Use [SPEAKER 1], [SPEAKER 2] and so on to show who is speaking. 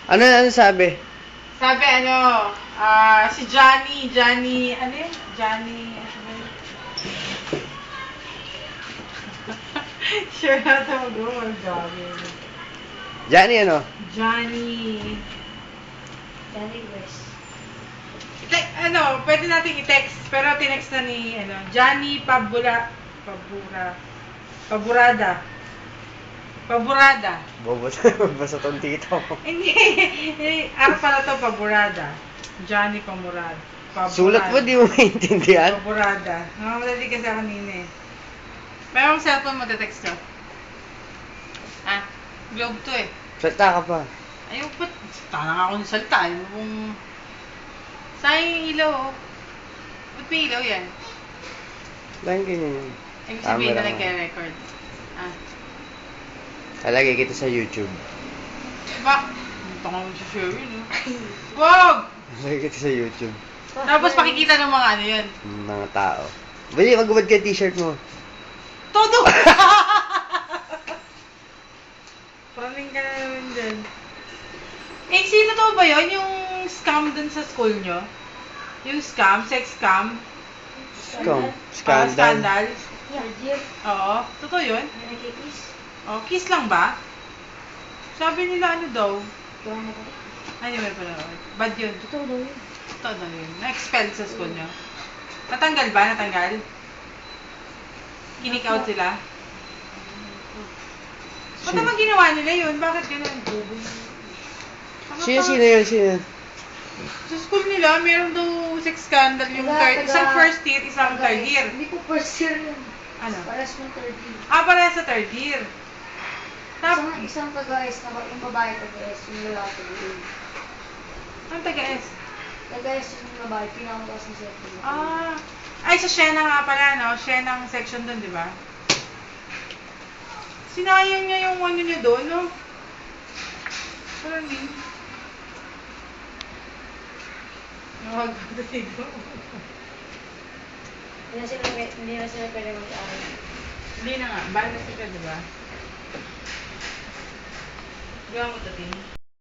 [SPEAKER 1] Ano sabi?
[SPEAKER 2] Sabi si Johnny, ano yun? Johnny, ano ba yun? Sure na ito mag-Johnny.
[SPEAKER 1] Johnny ano?
[SPEAKER 2] Johnny.
[SPEAKER 3] Johnny West.
[SPEAKER 2] Pwede natin i-text, pero tinext na ni, Johnny Paburada.
[SPEAKER 1] Bobo basta tong tito mo.
[SPEAKER 2] Hindi, araw pala to, Paburada. Johnny Paburada.
[SPEAKER 1] Sulat mo, di mo maintindihan?
[SPEAKER 2] Paburada. Namamadali kasi ako kanina eh. Mayroong cellphone mo, text ko. Globe to eh.
[SPEAKER 1] Salta ka pa.
[SPEAKER 2] Ayaw, ba't? Tanang ako ng salita. Ayaw mo kung... Sayang yung ilaw, oh. Ba't may ilaw yan?
[SPEAKER 1] Lang ganyan yun.
[SPEAKER 2] Ibig sabihin na
[SPEAKER 1] Camera.
[SPEAKER 2] nagka-record.
[SPEAKER 1] Talagay kita sa YouTube.
[SPEAKER 2] Ba? Ito nga mo sa share yun, oh. Wag!
[SPEAKER 1] Talagay kita sa YouTube.
[SPEAKER 2] Tapos pakikita ng mga ano yun.
[SPEAKER 1] Mga tao. Bali, magubad ka yung t-shirt mo.
[SPEAKER 2] Todo! Praning ka na naman dyan. Sino to ba yun? Yung scam dun sa school nyo? Yung scam? Sex scam?
[SPEAKER 1] Scandal.
[SPEAKER 2] Scandal?
[SPEAKER 3] Third year.
[SPEAKER 2] Oo. Totoo yun?
[SPEAKER 3] May nagkikis.
[SPEAKER 2] Oh, kiss lang ba? Sabi nila ano daw?
[SPEAKER 3] Gawa na ba?
[SPEAKER 2] Ay, hindi mo pala. Bad yun.
[SPEAKER 3] Totoo daw yun.
[SPEAKER 2] Totoo daw yun. Na-expelled sa school nyo? Natanggal ba? Natanggal? Kinik out sila? Ba't naman ginawa nila yun? Bakit ganun?
[SPEAKER 1] Sino yun?
[SPEAKER 2] Sa school nila, meron daw sex scandal yung isang first year, isang third year.
[SPEAKER 3] Hindi ko first year yun.
[SPEAKER 2] Ano?
[SPEAKER 3] Paras mo third year.
[SPEAKER 2] Para sa third year.
[SPEAKER 3] Isang taga-S na yung babae taga-S, yung lalaki taga-A.
[SPEAKER 2] Ang taga-S?
[SPEAKER 3] Taga-S yung babae, pinakamas ng second.
[SPEAKER 2] Ay, sa Shena nga pala, no? Shena ang section dun, di ba? Sinayang niya yung ano niya doon, no? Parang din. Nawag ko dito.
[SPEAKER 3] Hindi na sila pwede mag-aaral.
[SPEAKER 2] Hindi na nga. Bala na sila, di ba? Gawa mo ito, Tin.